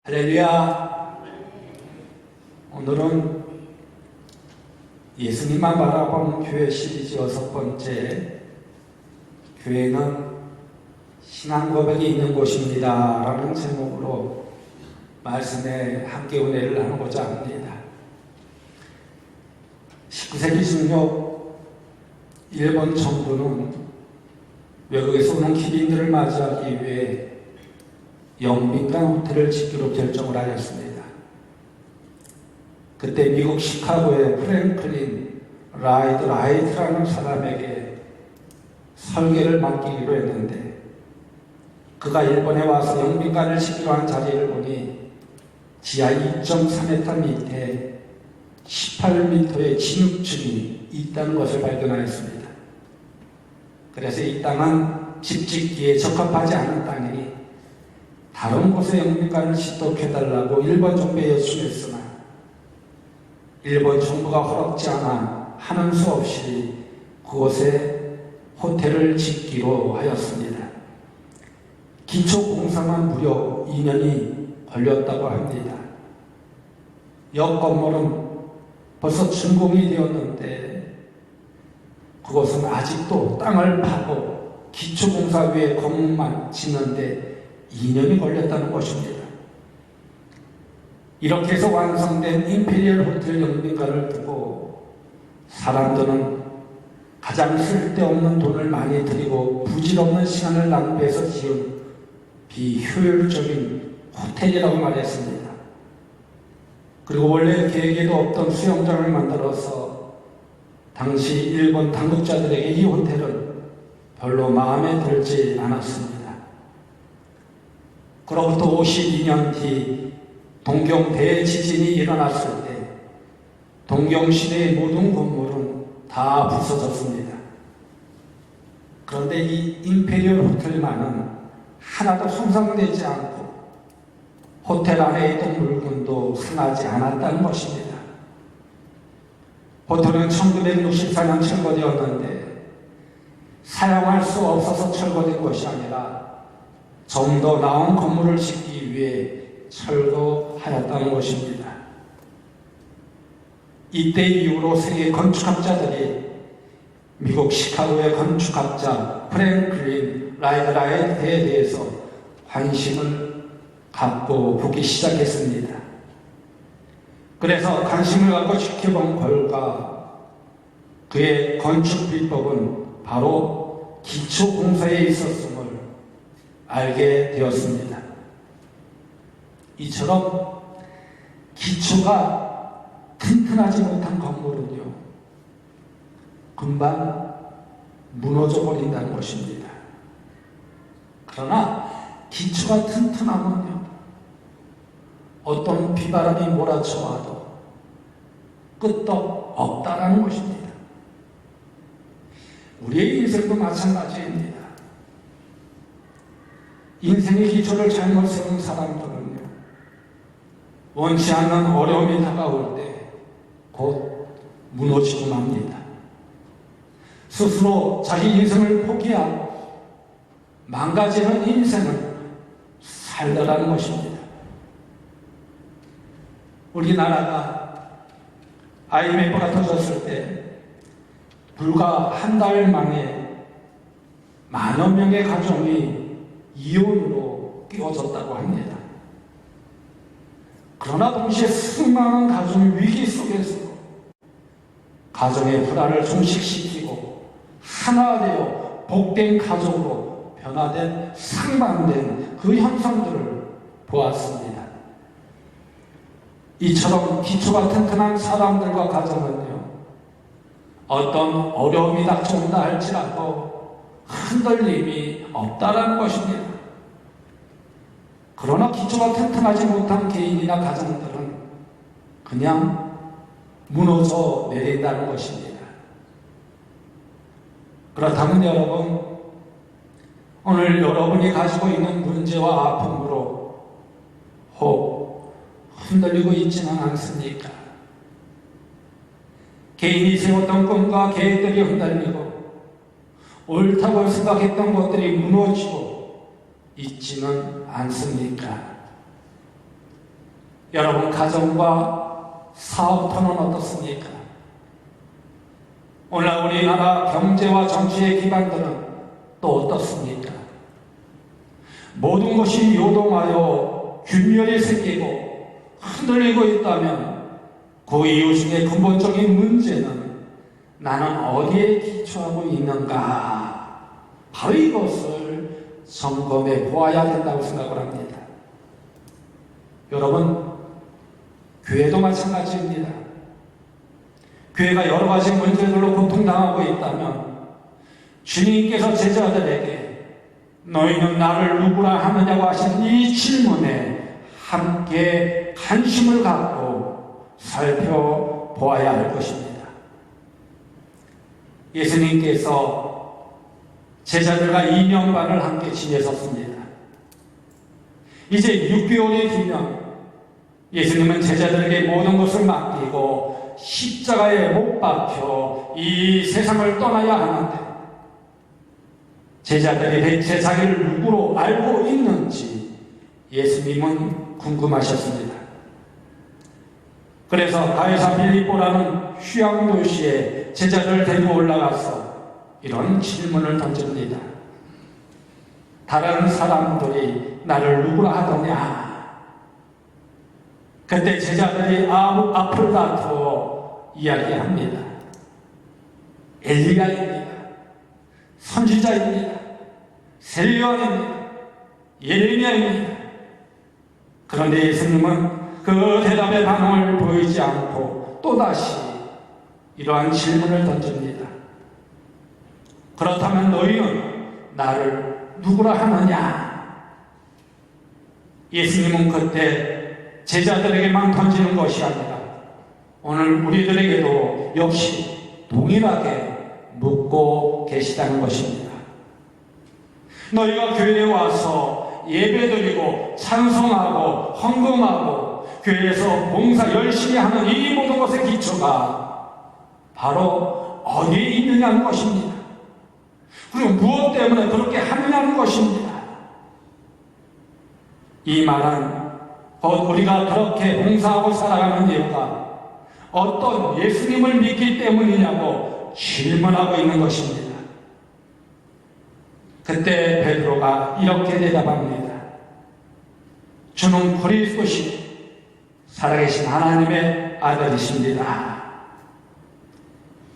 할렐루야. 오늘은 예수님만 바라본 교회 시리즈 6번째, 교회는 신앙 고백이 있는 곳입니다 라는 제목으로 말씀에 함께 은혜를 나누고자 합니다. 19세기 중엽 일본 정부는 외국에서 오는 기빈들을 맞이하기 위해 영빈관 호텔을 짓기로 결정을 하였습니다. 그때 미국 시카고의 프랭클린 라이드 라이트라는 사람에게 설계를 맡기기로 했는데, 그가 일본에 와서 영빈관을 짓기로 한 자리를 보니 지하 2.3m 밑에 18m의 진흙층이 있다는 것을 발견하였습니다. 그래서 이 땅은 집 짓기에 적합하지 않은 땅이니 다른 곳에 영빈관을 짓도록 해달라고 일본 정부에 요청했으나 일본 정부가 허락지 않아 하는 수 없이 그곳에 호텔을 짓기로 하였습니다. 기초 공사만 무려 2년이 걸렸다고 합니다. 옆 건물은 벌써 준공이 되었는데 그곳은 아직도 땅을 파고 기초 공사 위에 건물만 짓는데 2년이 걸렸다는 것입니다. 이렇게 해서 완성된 임페리얼 호텔 영빈관을 두고 사람들은 가장 쓸데없는 돈을 많이 들이고 부질없는 시간을 낭비해서 지은 비효율적인 호텔이라고 말했습니다. 그리고 원래 계획에도 없던 수영장을 만들어서 당시 일본 당국자들에게 이 호텔은 별로 마음에 들지 않았습니다. 그로부터 52년 뒤 동경 대지진이 일어났을 때 동경시내의 모든 건물은 다 부서졌습니다. 그런데 이 임페리얼 호텔만은 하나도 손상되지 않고 호텔 안에 있던 물건도 상하지 않았다는 것입니다. 호텔은 1964년 철거되었는데 사용할 수 없어서 철거된 것이 아니라 좀 더 나은 건물을 짓기 위해 철거하였다는 것입니다. 이때 이후로 세계 건축학자들이 미국 시카고의 건축학자 프랭클린 라이드 라이트에 대해서 관심을 갖고 보기 시작했습니다. 그래서 관심을 갖고 지켜본 결과 그의 건축 비법은 바로 기초공사에 있었음을 알게 되었습니다. 이처럼 기초가 튼튼하지 못한 건물은요, 금방 무너져 버린다는 것입니다. 그러나 기초가 튼튼하면요, 어떤 비바람이 몰아쳐와도 끝도 없다라는 것입니다. 우리의 인생도 마찬가지입니다. 인생의 기초를 잘못 세운 사람들은요, 원치 않는 어려움이 다가올 때 곧 무너지고 맙니다. 스스로 자기 인생을 포기하고 망가지는 인생을 살더라는 것입니다. 우리나라가 IMF가 터졌을 때 불과 한 달 만에 만여 명의 가정이 이혼으로 끼워졌다고 합니다. 그러나 동시에 수많은 가정이 위기 속에서 가정의 불안을 종식시키고 하나 되어 복된 가족으로 변화된 상반된 그 현상들을 보았습니다. 이처럼 기초가 튼튼한 사람들과 가정은요, 어떤 어려움이 닥쳐온다 할지라도 흔들림이 없다라는 것입니다. 그러나 기초가 튼튼하지 못한 개인이나 가정들은 그냥 무너져 내린다는 것입니다. 그렇다면 여러분, 오늘 여러분이 가지고 있는 문제와 아픔으로 혹 흔들리고 있지는 않습니까? 개인이 세웠던 꿈과 계획들이 흔들리고 옳다고 생각했던 것들이 무너지고 있지는 않습니까? 여러분 가정과 사업터는 어떻습니까? 오늘날 우리나라 경제와 정치의 기반들은 또 어떻습니까? 모든 것이 요동하여 균열이 생기고 흔들리고 있다면 그 이유 중에 근본적인 문제는 나는 어디에 기초하고 있는가? 바로 이것을 점검해 보아야 된다고 생각을 합니다. 여러분, 교회도 마찬가지입니다. 교회가 여러 가지 문제들로 고통당하고 있다면 주님께서 제자들에게 너희는 나를 누구라 하느냐고 하신 이 질문에 함께 관심을 갖고 살펴보아야 할 것입니다. 예수님께서 제자들과 2년반을 함께 지내셨습니다. 이제 6개월이 뒤면 예수님은 제자들에게 모든 것을 맡기고 십자가에 못 박혀 이 세상을 떠나야 하는데 제자들이 대체 자기를 누구로 알고 있는지 예수님은 궁금하셨습니다. 그래서 가이사 빌립보라는 휴양 도시에 제자들을 데리고 올라가서 이런 질문을 던집니다. 다른 사람들이 나를 누구라 하더냐? 그때 제자들이 앞을 다투어 이야기합니다. 엘리야입니다. 선지자입니다. 셀리언입니다. 예레미야입니다. 그런데 예수님은 그 대답의 반응을 보이지 않고 또다시 이러한 질문을 던집니다. 그렇다면 너희는 나를 누구라 하느냐? 예수님은 그때 제자들에게만 던지는 것이 아니라 오늘 우리들에게도 역시 동일하게 묻고 계시다는 것입니다. 너희가 교회에 와서 예배드리고 찬송하고 헌금하고 교회에서 봉사 열심히 하는 이 모든 것의 기초가 바로 어디에 있느냐는 것입니다. 그리고 무엇 때문에 그렇게 하느냐는 것입니다. 이 말은 우리가 그렇게 봉사하고 살아가는 이유가 어떤 예수님을 믿기 때문이냐고 질문하고 있는 것입니다. 그때 베드로가 이렇게 대답합니다. 주는 그리스도시 살아계신 하나님의 아들이십니다.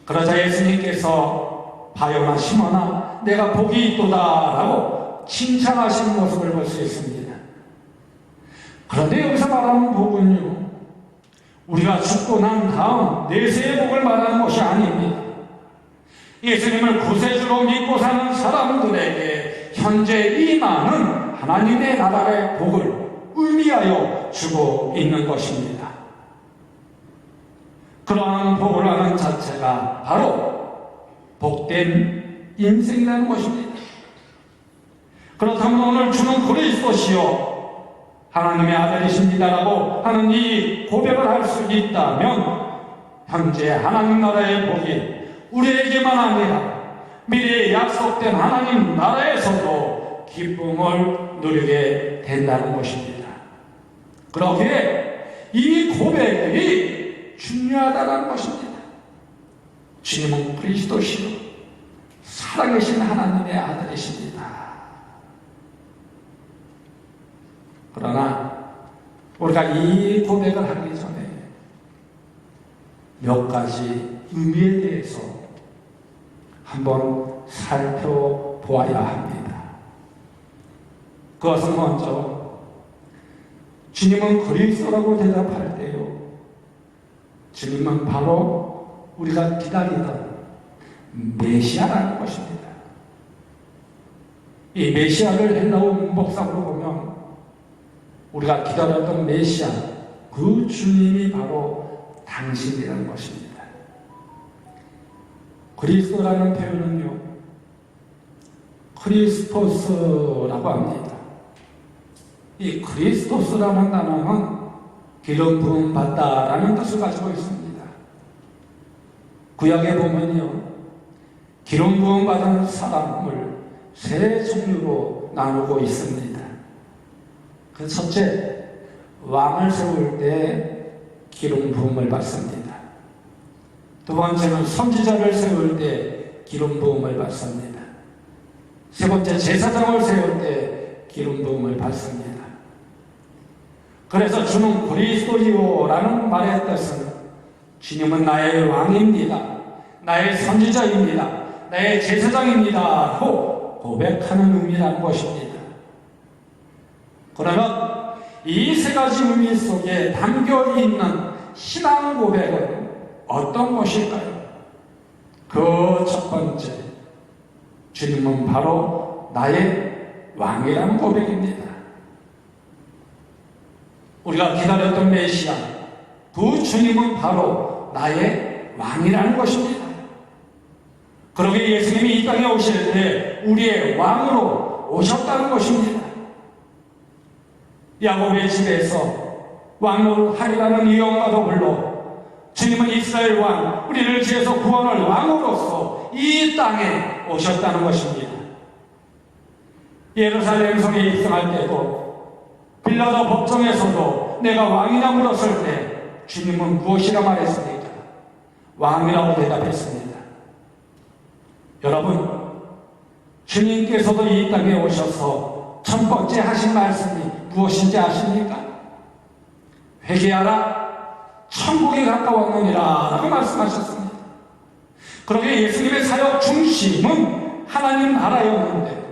그러자 예수님께서 바요나 시몬아 내가 복이 있도다 라고 칭찬하신 모습을 볼 수 있습니다. 그런데 여기서 말하는 복은요, 우리가 죽고 난 다음 내세의 복을 말하는 것이 아닙니다. 예수님을 구세주로 믿고 사는 사람들에게 현재 임하는 하나님의 나라의 복을 의미하여 주고 있는 것입니다. 그러한 복을 하는 자체가 바로 복된 인생이라는 것입니다. 그렇다면 오늘 주는 그리스도시요 하나님의 아들이십니다라고 하는 이 고백을 할 수 있다면 현재 하나님 나라의 복이 우리에게만 아니라 미래에 약속된 하나님 나라에서도 기쁨을 누리게 된다는 것입니다. 그러기에 이 고백이 중요하다는 것입니다. 주님은 그리스도시요 살아계신 하나님의 아들이십니다. 그러나 우리가 이 고백을 하기 전에 몇 가지 의미에 대해서 한번 살펴보아야 합니다. 그것은 먼저 주님은 그리스도라고 대답할 때요, 주님은 바로 우리가 기다리던 메시아라는 것입니다. 이 메시아를 헬라어 문법상으로 보면 우리가 기다렸던 메시아, 그 주님이 바로 당신이라는 것입니다. 그리스도라는 표현은요, 크리스토스라고 합니다. 이 크리스토스라는 단어는 기름 부음 받다라는 뜻을 가지고 있습니다. 구약에 보면요, 기름 부음 받은 사람을 세 종류로 나누고 있습니다. 그 첫째, 왕을 세울 때 기름 부음을 받습니다. 두 번째는 선지자를 세울 때 기름 부음을 받습니다. 세 번째, 제사장을 세울 때 기름 부음을 받습니다. 그래서 주는 그리스도이오라는 말의 뜻은 주님은 나의 왕입니다, 나의 선지자입니다, 나의 제사장입니다 하고 고백하는 의미라는 것입니다. 그러면 이 세 가지 의미 속에 담겨 있는 신앙 고백은 어떤 것일까요? 그 첫 번째, 주님은 바로 나의 왕이라는 고백입니다. 우리가 기다렸던 메시아, 그 주님은 바로 나의 왕이라는 것입니다. 그러게 예수님이 이 땅에 오실 때 우리의 왕으로 오셨다는 것입니다. 야곱의 집에서 왕을 하리라는 이영과 더불어 주님은 이스라엘 왕, 우리를 지어서 구원할 왕으로서 이 땅에 오셨다는 것입니다. 예루살렘 성에 입성할 때도 빌라도 법정에서도 내가 왕이라 물었을 때 주님은 무엇이라 말했습니까? 왕이라고 대답했습니다. 여러분, 주님께서도 이 땅에 오셔서 첫 번째 하신 말씀이 무엇인지 아십니까? 회개하라, 천국에 가까웠느니라 라고 말씀하셨습니다. 그러게 예수님의 사역 중심은 하나님 나라였는데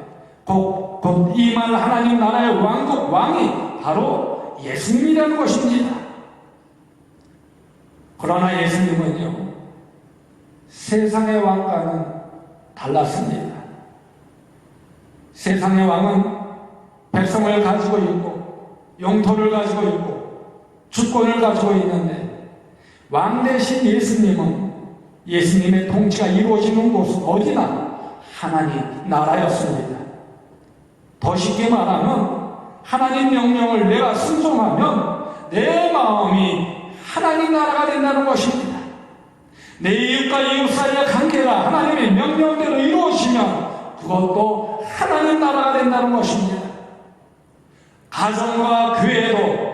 곧 임할 하나님 나라의 왕국 왕이 바로 예수님이라는 것입니다. 그러나 예수님은요, 세상의 왕과는 달랐습니다. 세상의 왕은 백성을 가지고 있고 영토를 가지고 있고 주권을 가지고 있는데, 왕 대신 예수님은 예수님의 통치가 이루어지는 곳은 어디나 하나님 나라였습니다. 더 쉽게 말하면 하나님 명령을 내가 순종하면 내 마음이 하나님 나라가 된다는 것입니다. 내 이웃과 이웃 사이의 관계가 하나님의 명령대로 이루어지면 그것도 하나님 나라가 된다는 것입니다. 가정과 교회도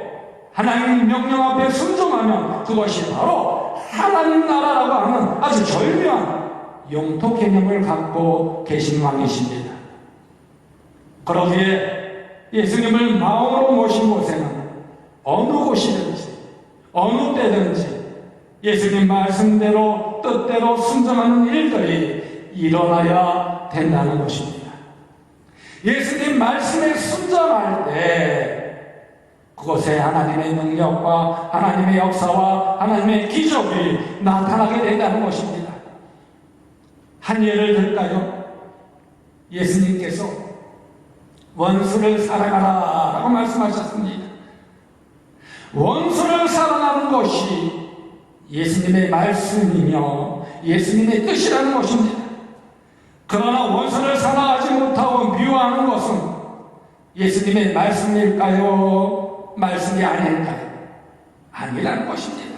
하나님 명령 앞에 순종하면 그것이 바로 하나님 나라라고 하는 아주 절묘한 영토 개념을 갖고 계신 왕이십니다. 그러기에 예수님을 마음으로 모신 곳에는 어느 곳이든지 어느 때든지 예수님 말씀대로 뜻대로 순종하는 일들이 일어나야 된다는 것입니다. 예수님 말씀에 순종할 때 그곳에 하나님의 능력과 하나님의 역사와 하나님의 기적이 나타나게 된다는 것입니다. 한 예를 들까요? 예수님께서 원수를 사랑하라 라고 말씀하셨습니다. 원수를 사랑하는 것이 예수님의 말씀이며 예수님의 뜻이라는 것입니다. 그러나 원수를 사랑하지 못하고 미워하는 것은 예수님의 말씀일까요? 말씀이 아닐까요? 아니라는 것입니다.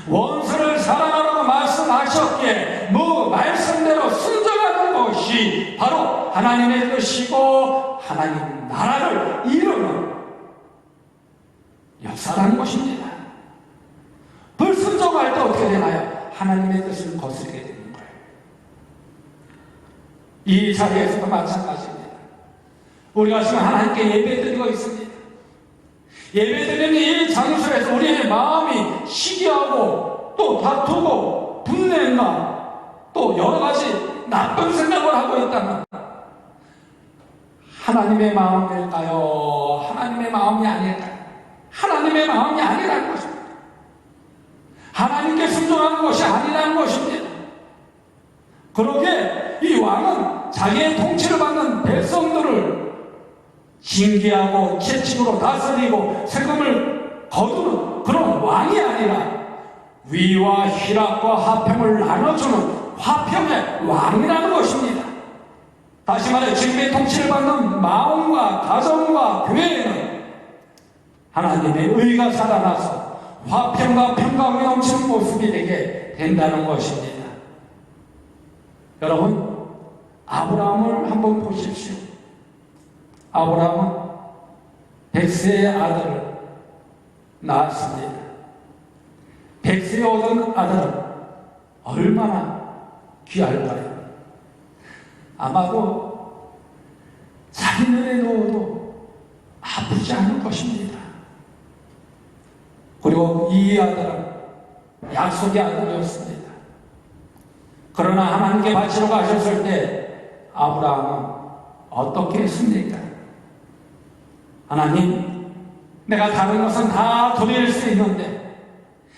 원수를 사랑하라고 말씀하셨기에 그 말씀대로 순종하는 것이 바로 하나님의 뜻이고 하나님 나라를 이루는 역사라는 것입니다. 불순종할 때 어떻게 되나요? 하나님의 뜻을 거스르게 되는 거예요. 이 자리에서도 마찬가지입니다. 우리가 지금 하나님께 예배드리고 있습니다. 예배드리는 이 장소에서 우리의 마음이 시기하고 또 다투고 분냄과 또 여러 가지 나쁜 생각을 하고 있다면 하나님의 마음일까요? 하나님의 마음이 아닐까요? 하나님의 마음이 아니라는 것입니다. 하나님께 순종하는 것이 아니라는 것입니다. 그러기에 이 왕은 자기의 통치를 받는 백성들을 징계하고 채찍으로 다스리고 세금을 거두는 그런 왕이 아니라 위와 희락과 화평을 나눠주는 화평의 왕이라는 것입니다. 다시 말해 주님의 통치를 받는 마음과 가정과 교회에는 하나님의 의가 살아나서 화평과 평강이 넘치는 모습이 되게 된다는 것입니다. 여러분, 아브라함을 한번 보십시오. 아브라함은 백세의 아들을 낳았습니다. 백세에 얻은 아들은 얼마나 귀할까요? 아마도 자기 눈에 넣어도 아프지 않을 것입니다. 그리고 이 아들은 약속의 아들이었습니다. 그러나 하나님께 바치러 가셨을 때 아브라함은 어떻게 했습니까? 하나님, 내가 다른 것은 다 드릴 수 있는데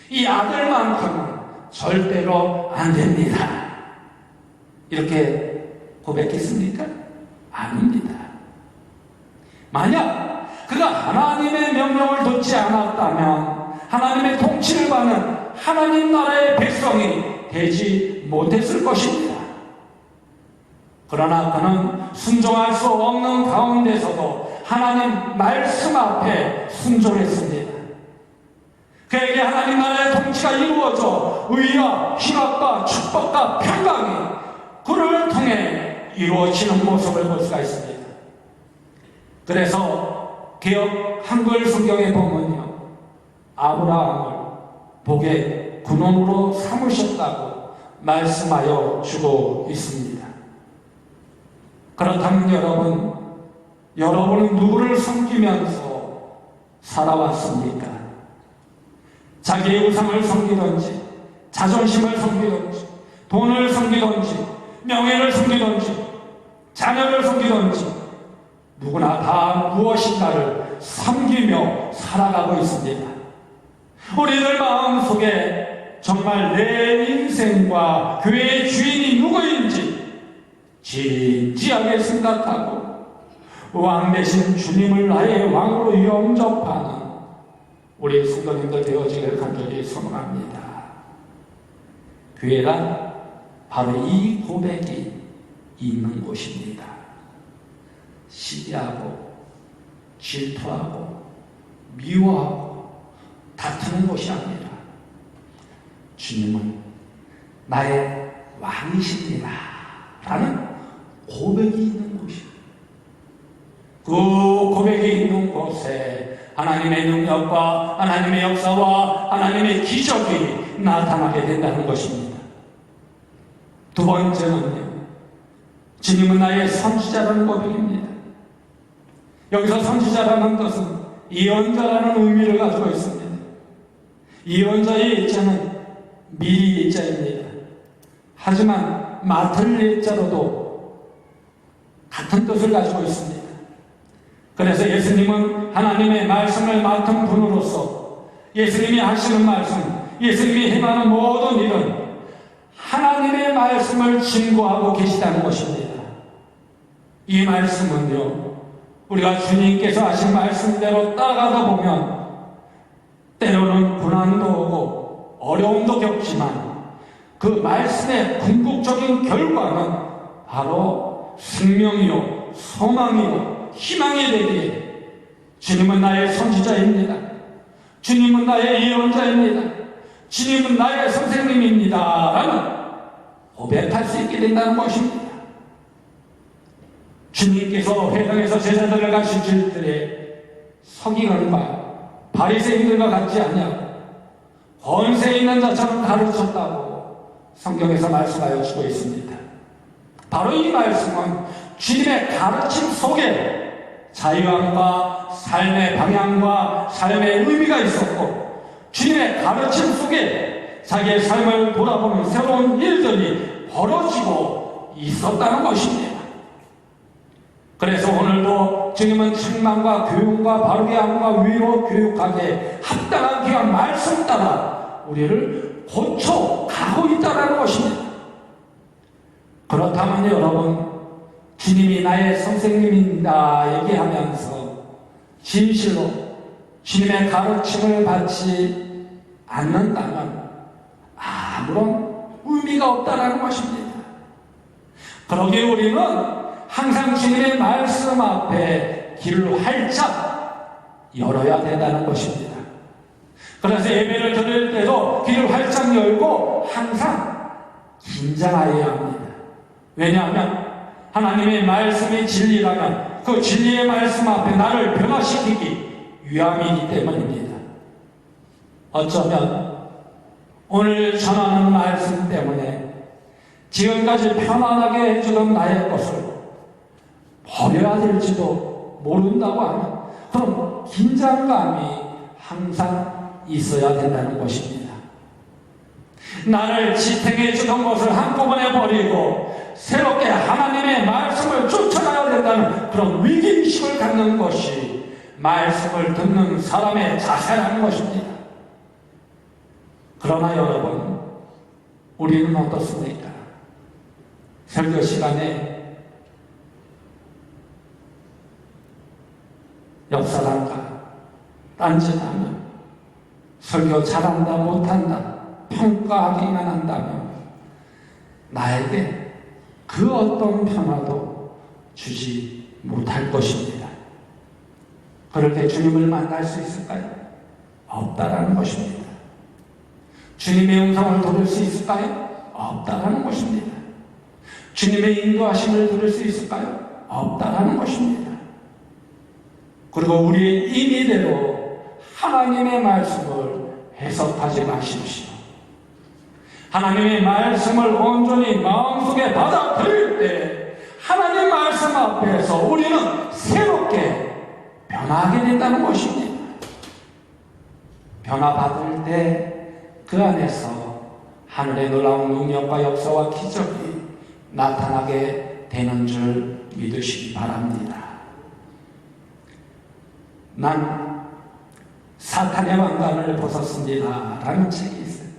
이 아들만큼은 절대로 안 됩니다. 이렇게 고백했습니까? 아닙니다. 만약 그가 하나님의 명령을 듣지 않았다면 하나님의 통치를 받는 하나님 나라의 백성이 되지 못했을 것입니다. 그러나 그는 순종할 수 없는 가운데서도 하나님 말씀 앞에 순종했습니다. 그에게 하나님 나라의 통치가 이루어져 의와 희락과 축복과 평강이 그를 통해 이루어지는 모습을 볼 수가 있습니다. 그래서 개역 한글 성경에 보면요, 아브라함을 복의 근원으로 삼으셨다고 말씀하여 주고 있습니다. 그렇다면 여러분은 누구를 섬기면서 살아왔습니까? 자기의 우상을 섬기든지, 자존심을 섬기든지, 돈을 섬기든지, 명예를 섬기든지, 자녀를 섬기든지, 누구나 다 무엇인가를 섬기며 살아가고 있습니다. 우리들 마음속에 정말 내 인생과 교회의 주인이 누구인지 진지하게 생각하고 왕 대신 주님을 나의 왕으로 영접하는 우리 성도님들 되어지기를 간절히 소망합니다. 교회란 바로 이 고백이 있는 곳입니다. 시기하고 질투하고 미워하고 다투는 곳이 아니라 주님은 나의 왕이십니다 라는 고백이 있는 곳입니다. 그 고백이 있는 곳에 하나님의 능력과 하나님의 역사와 하나님의 기적이 나타나게 된다는 것입니다. 두 번째는요, 주님은 나의 선지자라는 고백입니다. 여기서 선지자라는 것은 예언자라는 의미를 가지고 있습니다. 예언자의 예자는 미리 예자입니다. 하지만 맡을 예자로도 같은 뜻을 가지고 있습니다. 그래서 예수님은 하나님의 말씀을 맡은 분으로서 예수님이 하시는 말씀, 예수님이 행하는 모든 일은 하나님의 말씀을 증거하고 계시다는 것입니다. 이 말씀은요, 우리가 주님께서 하신 말씀대로 따라가다 보면 때로는 고난도 오고 어려움도 겪지만 그 말씀의 궁극적인 결과는 바로 생명이요, 소망이요, 희망이 되기에 주님은 나의 선지자입니다. 주님은 나의 예언자입니다. 주님은 나의 선생님입니다 라는 고백할 수 있게 된다는 것입니다. 주님께서 회당에서 제자들을 가르칠 때에 서기관과 바리새인들과 같지 아니하고 권세 있는 자처럼 가르쳤다고 성경에서 말씀하여 주고 있습니다. 바로 이 말씀은 주님의 가르침 속에 자유함과 삶의 방향과 삶의 의미가 있었고 주님의 가르침 속에 자기의 삶을 돌아보는 새로운 일들이 벌어지고 있었다는 것입니다. 그래서 오늘도 주님은 책망과 교훈과 바르게 함과 위로 교육하게 합당한 귀한 말씀 따라 우리를 고쳐가고 있다는 것입니다. 그렇다면 여러분, 주님이 나의 선생님입니다 얘기하면서 진실로 주님의 가르침을 받지 않는다면 아무런 의미가 없다는 것입니다. 그러기에 우리는 항상 주님의 말씀 앞에 길을 활짝 열어야 된다는 것입니다. 그래서 예배를 드릴 때도 길을 활짝 열고 항상 긴장하여야 합니다. 왜냐하면 하나님의 말씀이 진리라면 그 진리의 말씀 앞에 나를 변화시키기 위함이기 때문입니다. 어쩌면 오늘 전하는 말씀 때문에 지금까지 편안하게 해주던 나의 것을 버려야 될지도 모른다고 하면 그럼 긴장감이 항상 있어야 된다는 것입니다. 나를 지탱해 주던 것을 한꺼번에 버리고 새롭게 하나님의 말씀을 쫓아가야 된다는 그런 위기의식을 갖는 것이 말씀을 듣는 사람의 자세라는 것입니다. 그러나 여러분, 우리는 어떻습니까? 설교 시간에 옆 사람과 딴짓하며 설교 잘한다 못한다 평가하기만 한다면 나에게 그 어떤 변화도 주지 못할 것입니다. 그렇게 주님을 만날 수 있을까요? 없다라는 것입니다. 주님의 음성을 들을 수 있을까요? 없다라는 것입니다. 주님의 인도하심을 들을 수 있을까요? 없다라는 것입니다. 그리고 우리의 임의대로 하나님의 말씀을 해석하지 마십시오. 하나님의 말씀을 온전히 마음속에 받아들일 때 하나님 말씀 앞에서 우리는 새롭게 변화하게 된다는 것입니다. 변화받을 때 그 안에서 하늘의 놀라운 능력과 역사와 기적이 나타나게 되는 줄 믿으시기 바랍니다. 난 사탄의 왕관을 벗었습니다 라는 책이 있어요.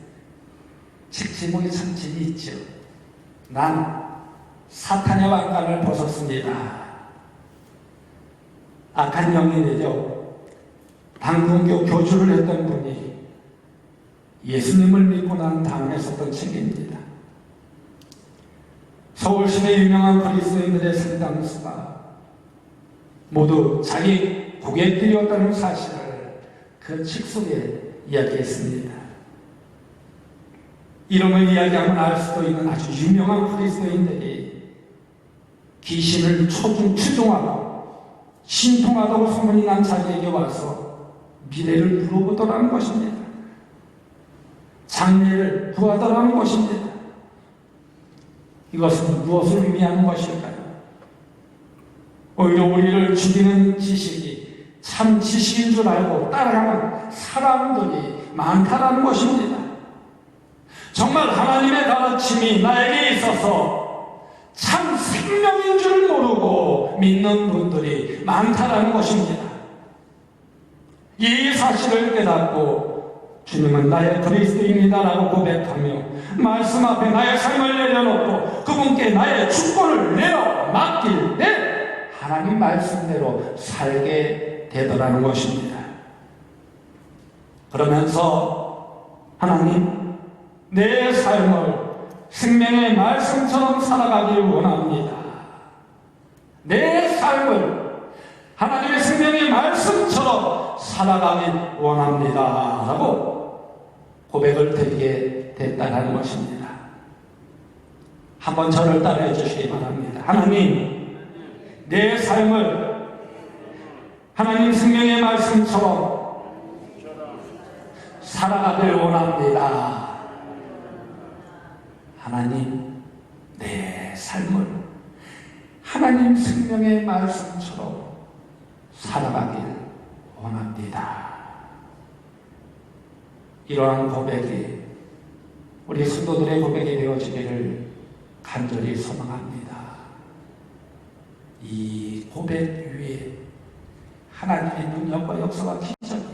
책 제목이 참 재미있죠. 난 사탄의 왕관을 벗었습니다. 악한 영이죠. 당군교 교주를 했던 분이 예수님을 믿고 난 다음에 썼던 책입니다. 서울시내 유명한 그리스도인들의 상당수가 모두 자기 고객들이었다는 사실을 그 책 속에 이야기했습니다. 이름을 이야기하면 알 수도 있는 아주 유명한 그리스도인들이 귀신을 추종하고 신통하다고 소문이 난 자기에게 와서 미래를 물어보더라는 것입니다. 장래를 구하더라는 것입니다. 이것은 무엇을 의미하는 것일까요? 오히려 우리를 죽이는 지식이 참 지식인 줄 알고 따라가는 사람들이 많다는 것입니다. 정말 하나님의 가르침이 나에게 있어서 참 생명인 줄 모르고 믿는 분들이 많다는 것입니다. 이 사실을 깨닫고 주님은 나의 그리스도입니다라고 고백하며 말씀 앞에 나의 삶을 내려놓고 그분께 나의 주권을 내어 맡길 때 하나님 말씀대로 살게 되더라는 것입니다. 그러면서 하나님, 내 삶을 생명의 말씀처럼 살아가길 원합니다. 내 삶을 하나님의 생명의 말씀처럼 살아가길 원합니다 라고 고백을 드리게 됐다는 것입니다. 한번 저를 따라해 주시기 바랍니다. 하나님, 내 삶을 하나님 생명의 말씀처럼 살아가길 원합니다. 하나님, 내 삶을 하나님 생명의 말씀처럼 살아가길 원합니다. 이러한 고백이 우리 성도들의 고백이 되어지기를 간절히 소망합니다. 이 고백 위에 하나님의 능력과 역사와 기적이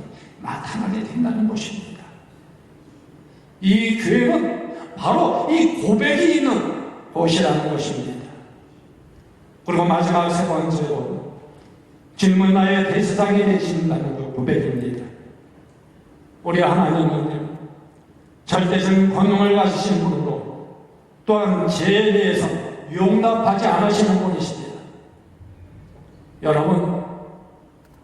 나타나게 된다는 것입니다. 이 교회는 바로 이 고백이 있는 곳이라는 것입니다. 그리고 마지막 세 번째로 주님은 나의 대제사장이 되신다는 그 고백입니다. 우리 하나님은 절대적인 권능을 가지신 분으로 또한 죄에 대해서 용납하지 않으시는 분이십니다. 여러분,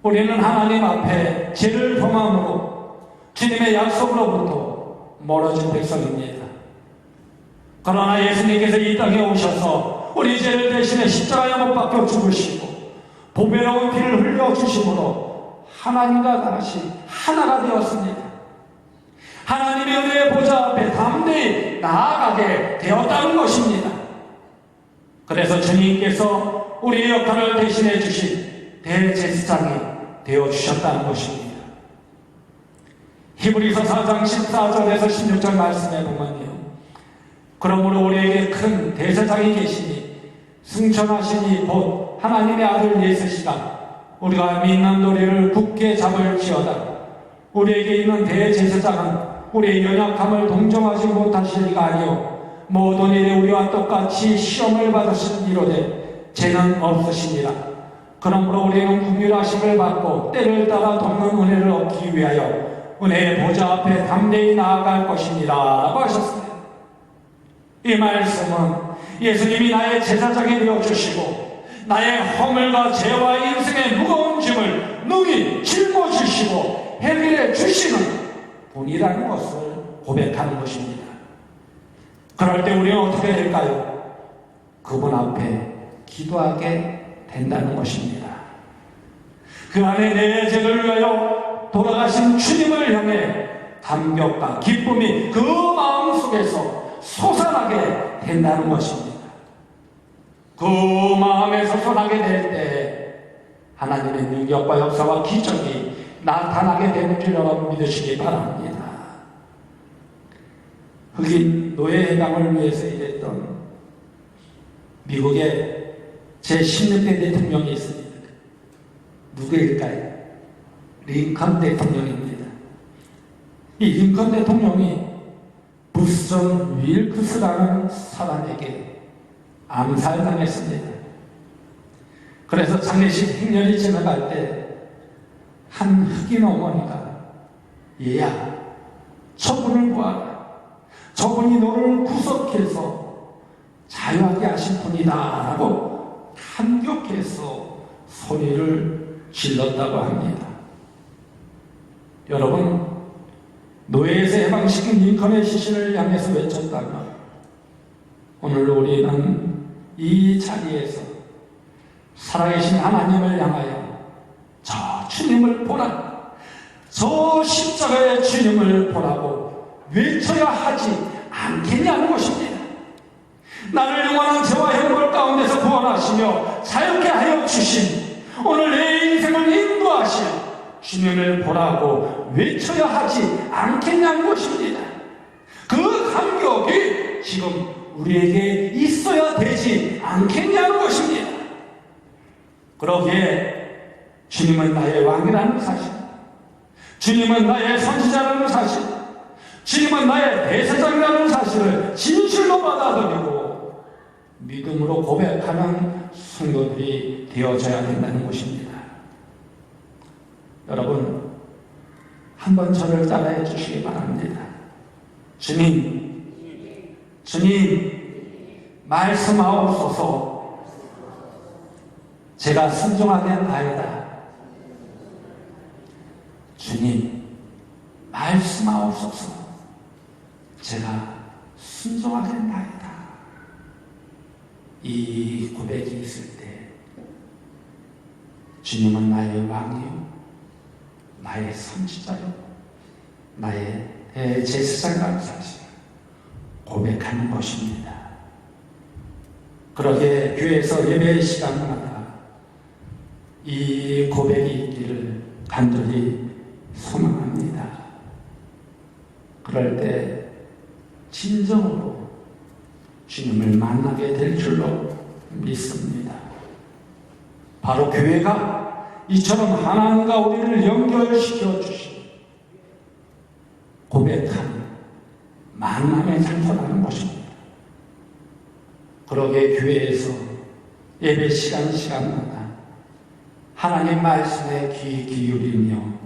우리는 하나님 앞에 죄를 범함으로 주님의 약속으로부터 멀어진 백성입니다. 그러나 예수님께서 이 땅에 오셔서 우리 죄를 대신해 십자가에 못 박혀 죽으시고 보배로운 피를 흘려주심으로 하나님과 다시 하나가 되었습니다. 하나님의 은혜의 보좌 앞에 담대히 나아가게 되었다는 것입니다. 그래서 주님께서 우리의 역할을 대신해 주신 대제사장이 되어주셨다는 것입니다. 히브리서 4장 14절에서 16절 말씀에 보면요, 그러므로 우리에게 큰 대제사장이 계시니 승천하시니 곧 하나님의 아들 예수시라. 우리가 믿는 도리를 굳게 잡을지어다. 우리에게 있는 대제사장은 우리의 연약함을 동정하지 못하실 이가 아니요 모든 일에 우리와 똑같이 시험을 받으신 이로되 죄는 없으시니라. 그러므로 우리는 긍휼하심을 받고 때를 따라 돕는 은혜를 얻기 위하여 은혜의 보좌 앞에 담대히 나아갈 것이니라 라고 하셨습니다. 이 말씀은 예수님이 나의 제사장이 되어주시고 나의 허물과 죄와 인생의 무거운 짐을 능히 짊어지시고 해결해 주시는 분이라는 것을 고백하는 것입니다. 그럴 때 우리는 어떻게 될까요? 그분 앞에 기도하게 된다는 것입니다. 그 안에 내 죄를 위하여 돌아가신 주님을 향해 감격과 기쁨이 그 마음속에서 솟아나게 된다는 것입니다. 그 마음에 솟아나게 될 때 하나님의 능력과 역사와 기적이 나타나게 되는 줄 여러분 믿으시기 바랍니다. 흑인 노예 해방을 위해서 일했던 미국의 제16대 대통령이 있습니다. 누구일까요? 링컨 대통령입니다. 이 링컨 대통령이 부스턴 윌크스라는 사람에게 암살당했습니다. 그래서 장례식 행렬이 지나갈 때 한 흑인 어머니가 얘야, 저분을 보아라. 저분이 너를 구속해서 자유하게 하신 분이다 라고 감격해서 소리를 질렀다고 합니다. 여러분, 노예에서 해방시킨 링컨의 시신을 향해서 외쳤다가 오늘 우리는 이 자리에서 살아계신 하나님을 향하여 저 주님을 보라, 저 십자가의 주님을 보라고 외쳐야 하지 않겠냐는 것입니다. 나를 영원한 죄와 형벌 가운데서 구원하시며 자유케 하여 주신 오늘 내 인생을 인도하실 주님을 보라고 외쳐야 하지 않겠냐는 것입니다. 그 감격이 지금 우리에게 있어야 되지 않겠냐는 것입니다. 그러기에 주님은 나의 왕이라는 사실, 주님은 나의 선지자라는 사실, 주님은 나의 대제사장이라는 사실을 진실로 받아들이고 믿음으로 고백하는 성도들이 되어져야 된다는 것입니다. 여러분, 한번 저를 따라해 주시기 바랍니다. 주님, 말씀하옵소서. 제가 순종하겠나이다. 주님, 말씀하옵소서. 제가 순종하겠나이다. 이 고백이 있을 때 주님은 나의 왕이요, 나의 선지자요, 나의 대제사장이라는 사실 고백하는 것입니다. 그러게 교회에서 예배 시간마다 이 고백이 있기를 간절히 소망합니다. 그럴 때 진정으로 주님을 만나게 될 줄로 믿습니다. 바로 교회가 이처럼 하나님과 우리를 연결시켜 주신 고백하는 만남의 장소라는 것입니다. 그러게 교회에서 예배 시간마다 하나님 말씀에 귀 기울이며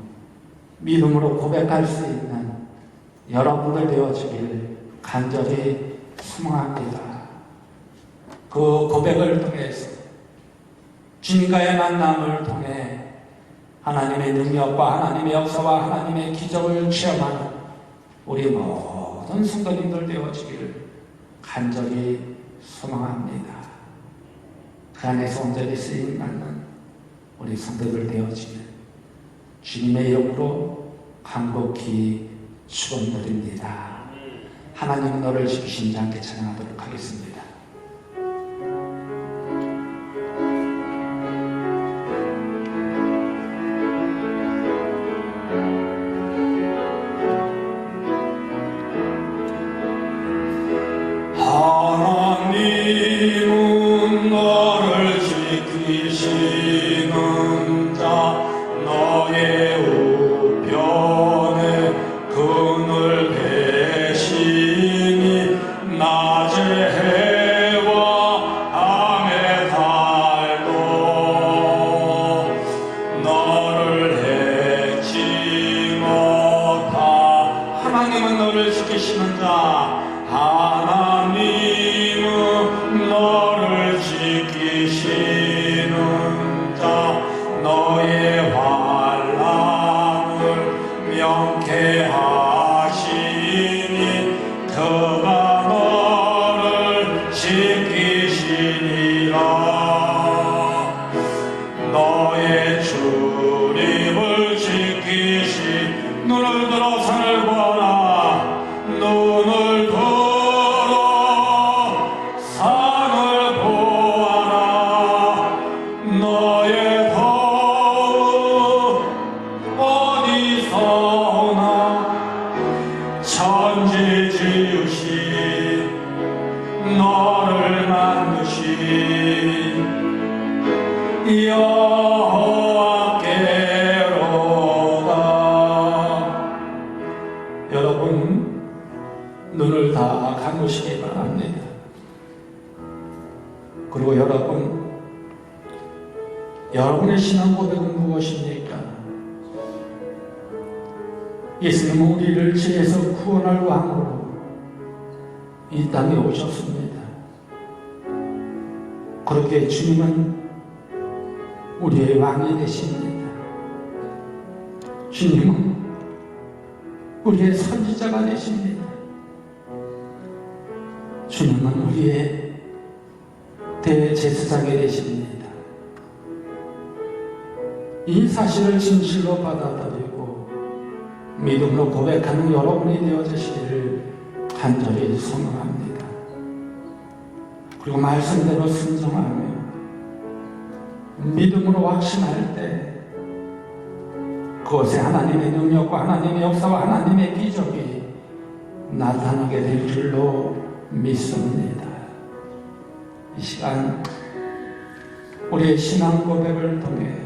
믿음으로 고백할 수 있는 여러분들 되어주기를 간절히 소망합니다. 그 고백을 통해서 주님과의 만남을 통해 하나님의 능력과 하나님의 역사와 하나님의 기적을 체험하는 우리 모든 성도님들 되어주기를 간절히 소망합니다. 그 안에서 온전히 쓰임받는 우리 성도들 되어지는 주님의 이름으로 간곡히 축원드립니다. 하나님 너를 지키신 자 함께 찬양하도록 하겠습니다. 하나님은 너를 지키시는 자 너의 우편에 그늘 대시니 낮의 해와 밤의 달도 너를 해치 못하. 하나님은 너를 지키시는 자 하나님은 너를 지키시는 자 너의 환난을 명쾌하시니 그가 너를 지키시니라. 너의 출입을 지키시. 눈을 들어 산을 보아라. 눈을 들어 산을 보아라. 너의 도움 어디서 오나. 천지 지으신 너를 만드신 여호와께로다. 여러분, 눈을 다 감으시기 바랍니다. 그리고 여러분의 신앙 고백은 무엇입니까? 예수님은 우리를 죄에서 구원할 왕으로 이 땅에 오셨습니다. 그렇게 주님은 우리의 왕이 되십니다. 주님은 우리의 선지자가 되십니다. 주님은 우리의 대제사장이 되십니다. 이 사실을 진실로 받아들이고 믿음으로 고백하는 여러분이 되어주시기를 간절히 소망합니다. 그리고 말씀대로 순종하며 믿음으로 확신할 때 그것에 하나님의 능력과 하나님의 역사와 하나님의 기적이 나타나게 될 줄로 믿습니다. 이 시간 우리의 신앙 고백을 통해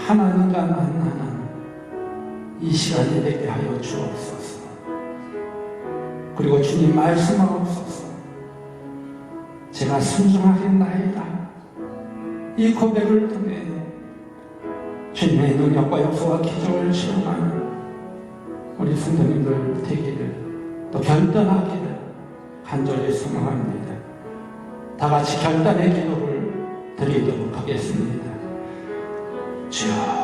하나님과 만나는 이 시간이 되게 하여 주옵소서. 그리고 주님 말씀하옵소서. 제가 순종하겠나이다. 이 고백을 통해 주님의 능력과 역사와 기적을 체험하는 우리 성도님들 되기를, 또 결단하기를 간절히 소망합니다. 다 같이 결단의 기도를 드리도록 하겠습니다. 주여,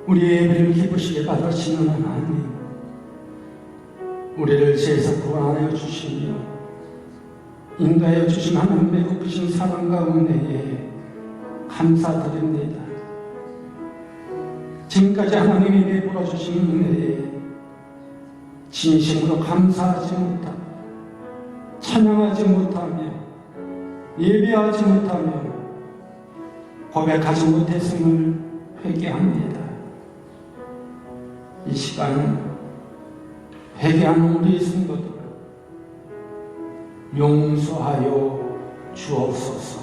우리의 예배를 기쁘시게 받으시는 하나님, 우리를 죄에서 구원하여 주시며 인도하여 주신 하나님의 높으신 사랑 가운데에 감사드립니다. 지금까지 하나님이 베풀어 주신 은혜에 진심으로 감사하지 못하며 찬양하지 못하며 예배하지 못하며 고백하지 못했음을 회개합니다. 이 시간 회개하는 우리 성도들 용서하여 주옵소서.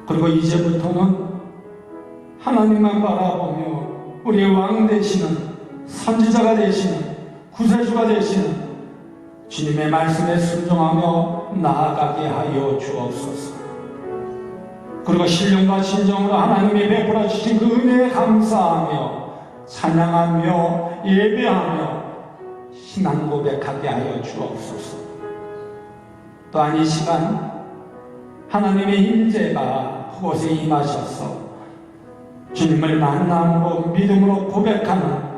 그리고 이제부터는 하나님만 바라보며 우리의 왕 되시는 선지자가 되시는 구세주가 되시는 주님의 말씀에 순종하며 나아가게 하여 주옵소서. 그리고 신령과 진정으로 하나님이 베풀어 주신 그 은혜에 감사하며 찬양하며 예배하며 신앙 고백하게 하여 주옵소서. 또한 이 시간 하나님의 임재가 그곳에 임하셔서 주님을 만남으로 믿음으로 고백하는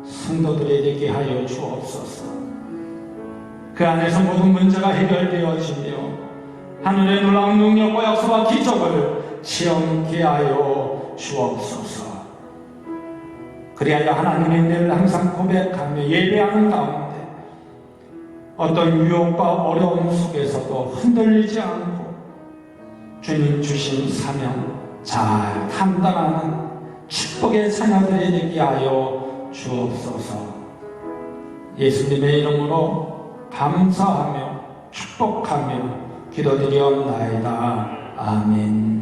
성도들이 되게 하여 주옵소서. 그 안에서 모든 문제가 해결되어지며 하늘의 놀라운 능력과 역사와 기적을 체험케 하여 주옵소서. 그리하여 하나님의 은혜를 항상 고백하며 예배하는 가운데 어떤 유혹과 어려움 속에서도 흔들리지 않고 주님 주신 사명 잘 감당하는 축복의 자녀들이 되게 하여 주옵소서. 예수님의 이름으로 감사하며 축복하며 기도드리옵나이다. 아멘.